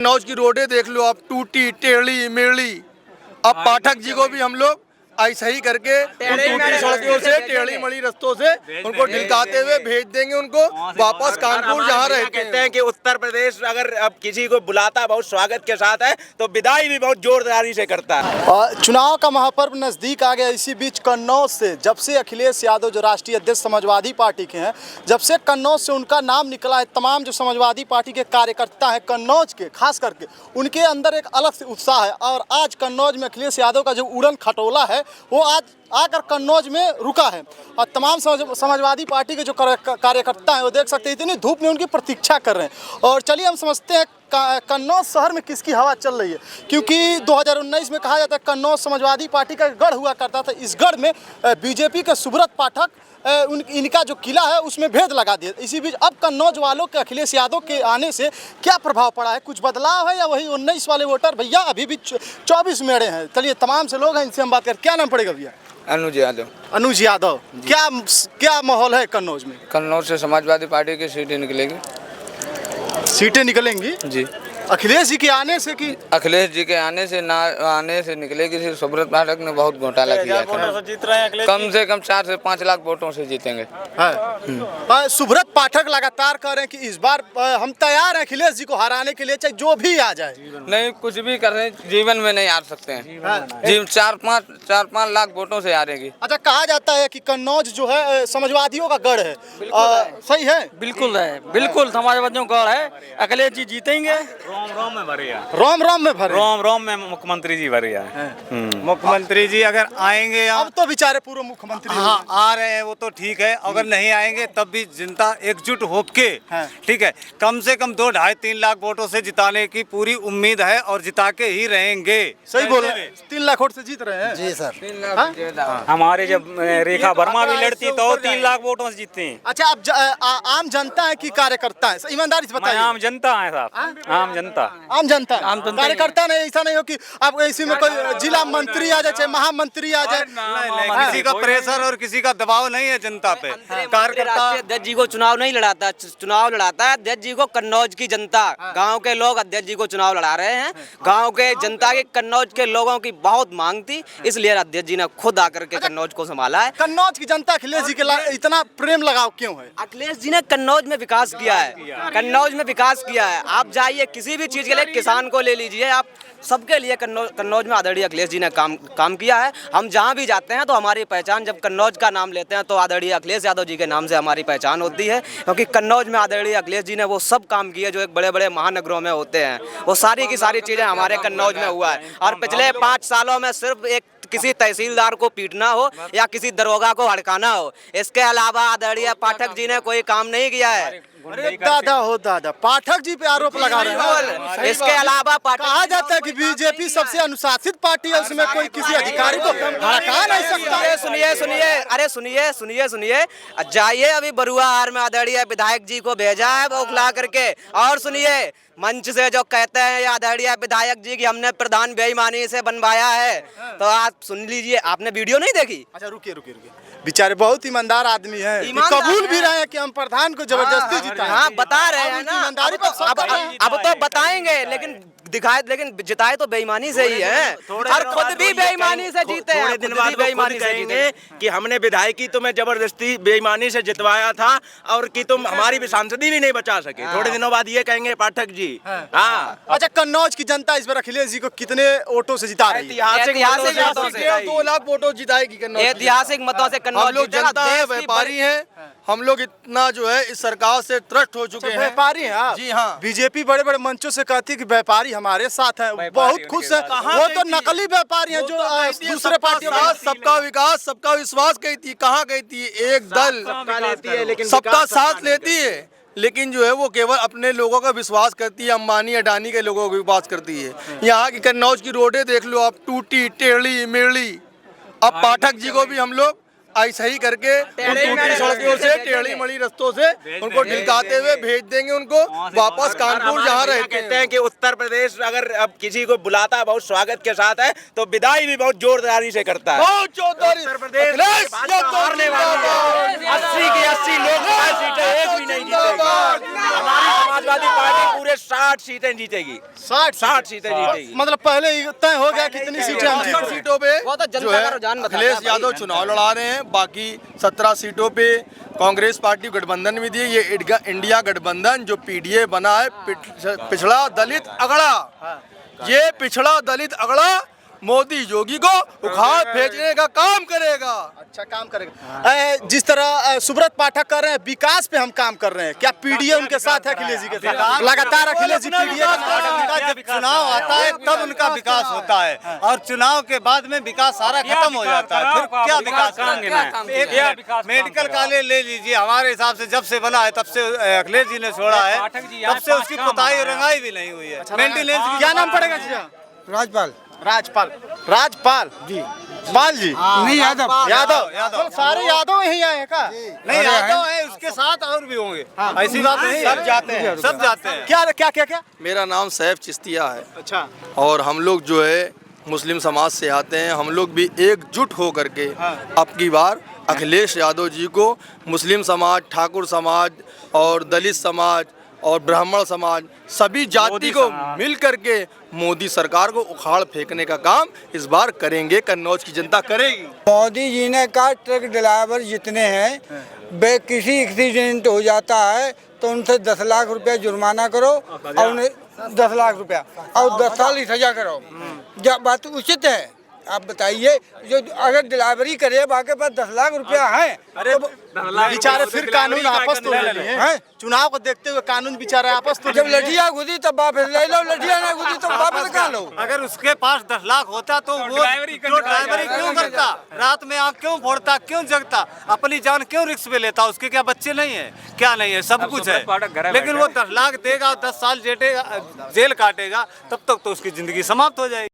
कन्नौज की रोडें देख लो आप, टूटी टेढ़ी मेढ़ी। अब पाठक जी को भी हम लोग ऐसा ही करके उन टूटी सड़कों से टेढ़ी मड़ी रास्तों से उनको ढिलकाते हुए भेज देंगे उनको वापस कानपुर जहाँ रहते हैं। कि उत्तर प्रदेश अगर अब किसी को बुलाता बहुत स्वागत के साथ है तो विदाई भी बहुत जोरदारी से करता है। चुनाव का महापर्व नज़दीक आ गया। इसी बीच कन्नौज से जब से अखिलेश यादव जो राष्ट्रीय अध्यक्ष समाजवादी पार्टी के हैं, जब से कन्नौज से उनका नाम निकला है, तमाम जो समाजवादी पार्टी के कार्यकर्ता हैं कन्नौज के, खास करके उनके अंदर एक अलग से उत्साह है। और आज कन्नौज में अखिलेश यादव का जो उड़न खटोला है वो आज आकर कन्नौज में रुका है। और तमाम समाजवादी पार्टी के जो कार्यकर्ता हैं वो देख सकते हैं इतनी धूप में उनकी प्रतीक्षा कर रहे हैं। और चलिए हम समझते हैं कन्नौज शहर में किसकी हवा चल रही है, क्योंकि 2019 में कहा जाता है कन्नौज समाजवादी पार्टी का गढ़ हुआ करता था। इस गढ़ में बीजेपी के सुब्रत पाठक इनका जो किला है उसमें भेद लगा दिया। इसी बीच अब कन्नौज वालों के अखिलेश यादव के आने से क्या प्रभाव पड़ा है, कुछ बदलाव है या वही 19 वाले वोटर भैया अभी भी 24 में अड़े हैं। चलिए तमाम से लोग हैं, इनसे हम बात करें। क्या नाम पड़ेगा भैया? अनुज यादव। अनुज यादव, क्या माहौल है कन्नौज में? कन्नौज से समाजवादी पार्टी की सीटें निकलेगी। सीटें निकलेंगी जी। अखिलेश जी के आने से कि अखिलेश जी के आने से ना आने से निकलेगी। सिर्फ सुब्रत पाठक ने बहुत घोटाला किया था। जीत रहे हैं कम से कम 4 से 5 लाख वोटों से जीतेंगे। सुब्रत पाठक लगातार कह रहे हैं कि इस बार हम तैयार हैं अखिलेश जी को हराने के लिए, चाहे जो भी आ जाए। नहीं, कुछ भी कर रहे हैं, जीवन में नहीं हार सकते हैं जी। 4-5 लाख वोटों से हारेगी। अच्छा, कहा जाता है कि कन्नौज जो है समाजवादियों का गढ़ है, सही है? बिल्कुल है, बिल्कुल समाजवादियों का गढ़ है। अखिलेश जी जीतेंगे। रोम में भरे रोम में मुख्यमंत्री जी भरे हैं। मुख्यमंत्री जी अगर आएंगे अब तो बेचारे पूर्व मुख्यमंत्री आ रहे हैं वो तो ठीक है, अगर नहीं आएंगे तब भी जनता एकजुट होके ठीक है कम से कम 2-2.5-3 लाख वोटों से जिताने की पूरी उम्मीद है और जिता के ही रहेंगे। सही बोल रहे हैं, 3 लाख वोट से जीत रहे हैं जी सर। 3 लाख हमारे जब रेखा वर्मा भी लड़ती तो 3 लाख वोटों से जीतते हैं। अच्छा, अब आम जनता है कि कार्यकर्ता है? ईमानदारी से बताइए। आम जनता है साहब, आम जनता कार्यकर्ता नहीं। ऐसा नहीं हो कि आप इसी में कोई जिला मंत्री आ जाए, चाहे महामंत्री आ जाए। किसी का प्रेशर और किसी का दबाव नहीं है जनता पे। कार्यकर्ता अध्यक्ष जी को चुनाव नहीं लड़ाता, चुनाव लड़ाता है अध्यक्ष जी को कन्नौज की जनता। गांव के लोग अध्यक्ष जी को चुनाव लड़ा रहे हैं। गांव के जनता के कन्नौज के लोगों की बहुत मांग थी, इसलिए अध्यक्ष जी ने खुद आकर के कन्नौज को संभाला है। कन्नौज की जनता अखिलेश जी के इतना प्रेम लगाव क्यों है? अखिलेश जी ने कन्नौज में विकास किया है, कन्नौज में विकास किया है। आप जाइए किसी भी चीज के लिए, किसान को ले लीजिए आप, सबके लिए कन्नौज में आदरणीय अखिलेश जी ने काम किया है। हम जहाँ भी जाते हैं तो हमारी पहचान, जब कन्नौज का नाम लेते हैं तो आदरणीय अखिलेश यादव जी के नाम से हमारी पहचान होती है, क्योंकि कन्नौज में आदरणीय अखिलेश जी ने वो सब काम किए जो एक बड़े बड़े महानगरों में होते हैं। वो सारी की सारी चीज़ें हमारे कन्नौज में हुआ है। और पिछले 5 सालों में सिर्फ एक किसी तहसीलदार को पीटना हो या किसी दरोगा को हड़काना हो, इसके अलावा आदरणीय पाठक जी ने कोई काम नहीं किया है। अरे दादा हो दादा, पाठक जी पे आरोप लगा रहे हैं। इसके अलावा कहा जाता है कि बीजेपी सबसे अनुशासित पार्टी है, उसमें कोई किसी अधिकारी को हड़का नहीं सकता। सुनिए, जाइए अभी बरुआहार में आदरणीय विधायक जी को भेजा है बौखला करके। और सुनिए, मंच से जो कहते हैं आदरणीय विधायक जी की हमने प्रधान बेईमानी से बनवाया है, तो आप सुन लीजिए। आपने वीडियो नहीं देखी? अच्छा, रुकिए, बेचारे बहुत ईमानदार आदमी हैं, कबूल भी रहे हैं कि हम प्रधान को जबरदस्ती जिताए। हाँ, बता रहे हैं ना, ईमानदारी पर अब तो बताएंगे, लेकिन जिताए तो बेईमानी से ही है, और खुद भी बेईमानी से जीते हैं। थोड़े दिन बाद बेईमानी कहेंगे कि हमने विधायकी तुम्हें जबरदस्ती बेईमानी से जितवाया था और कि तुम हमारी सांसदी भी नहीं बचा सके। थोड़े दिनों बाद ये कहेंगे पाठक जी। हाँ। अच्छा, कन्नौज की जनता इस बार अखिलेश जी को कितने वोटों से जिता रही है? ऐतिहासिक मतों से 2 लाख वोटों जिताएगी कन्नौज। ऐतिहासिक मतों से कन्नौज। हम लोग जनता है, व्यापारी हैं, हम लोग इतना जो है इस सरकार से त्रस्त हो चुके हैं। व्यापारी हैं आप? जी हाँ। बीजेपी बड़े बड़े मंचों से कहती है कि व्यापारी हमारे साथ हैं, बहुत खुश है। वो तो नकली व्यापारी हैं जो दूसरे पार्टियों में। सबका विकास, सबका विश्वास कहती है, कहाँ कहती है? एक दल सबका साथ लेती है, लेकिन जो है वो केवल अपने लोगों का विश्वास करती है, अंबानी अडानी के लोगों का विश्वास करती है। यहाँ की कन्नौज की रोडें देख लो आप, टूटी टेढ़ी मेढ़ी। अब पाठक जी को भी हम लोग ऐसा ही करके उन टूटी सड़कों से टेढ़ी मड़ी रास्तों से उनको ढिलकाते हुए भेज देंगे उनको वापस कानपुर जहाँ रहते कहते हैं। हैं कि उत्तर प्रदेश अगर अब किसी को बुलाता है बहुत स्वागत के साथ है तो विदाई भी बहुत जोरदारी से करता है। बहुत जोरदारी। उत्तर प्रदेश अखिलेश भाजपा हारने वाली है। 80 की 80 लोकसभा सीटें एक भी नहीं जीतेगी। हमारी समाजवादी पार्टी पूरे 60 सीटें जीतेगी। 60 सीटें जीतेगी। मतलब पहले ही तय हो गया कितनी सीटें हम 70 सीटों पे वो तो जनता जो है का रुझान बताता अखिलेश है यादव चुनाव लड़ा रहे हैं। बाकी 17 सीटों पे कांग्रेस पार्टी गठबंधन भी दी। ये इंडिया गठबंधन जो पीडीए बना है, पिछड़ा दलित अगड़ा, ये पिछड़ा दलित अगड़ा मोदी योगी को उखाड़ फेंकने का काम करेगा। अच्छा काम करेगा। जिस तरह सुब्रत पाठक कर रहे हैं विकास पे हम काम कर रहे हैं, क्या पीडीए उनके साथ है? अखिलेश जी के साथ लगातार अखिलेश जी पीडीए जब चुनाव आता है तब उनका विकास होता है और चुनाव के बाद में विकास सारा खत्म हो जाता है। फिर क्या विकास करेंगे? मेडिकल कॉलेज ले लीजिए, हमारे हिसाब से जब से बना है तब से अखिलेश जी ने छोड़ा है, तब से उसकी पुताई और रंगाई भी नहीं हुई है। मेंटेनेंस क्या नाम पड़ेगा जी? राजपाल राजपाल। राजपाल जी पाल जी नहीं यादव यादव सारे यादव यही आए हैं का? नहीं यादव है, उसके साथ और भी होंगे, ऐसी बात नहीं। सब जाते हैं, सब जाते हैं। क्या क्या क्या क्या? मेरा नाम सैफ चिश्तिया है। अच्छा और हम लोग जो है मुस्लिम समाज से आते हैं। हम लोग भी एकजुट हो करके अब की बार अखिलेश यादव जी को मुस्लिम समाज, ठाकुर समाज और दलित समाज और ब्राह्मण समाज सभी जाति को मिल करके मोदी सरकार को उखाड़ फेंकने का काम इस बार करेंगे। कन्नौज की जनता करेगी। मोदी जी ने कहा ट्रक ड्राइवर जितने हैं वे किसी एक्सीडेंट हो जाता है तो उनसे 10 लाख रुपया जुर्माना करो और उन्हें 10 लाख रुपया और 10 साल सजा करो। जब बात उचित है आप बताइए, जो अगर डिलीवरी करे बाकी पास 10 लाख रुपया है अरे बेचारे फिर कानून आपस तो ले लिए हैं। चुनाव को देखते हुए कानून बेचारे आपस तो जब लठिया घुसी तब वापस ले लो, लठिया ना घुसी तो वापस कहाँ लो। अगर उसके पास 10 लाख होता तो वो ड्राइवरी क्यों करता, रात में आँख क्यों फोड़ता, क्यों जगता, अपनी जान क्यों रिस्क पे लेता? उसके क्या बच्चे नहीं है, क्या नहीं है, सब कुछ है, लेकिन वो 10 लाख देगा, 10 साल जेल काटेगा, तब तक तो उसकी जिंदगी समाप्त हो जाएगी।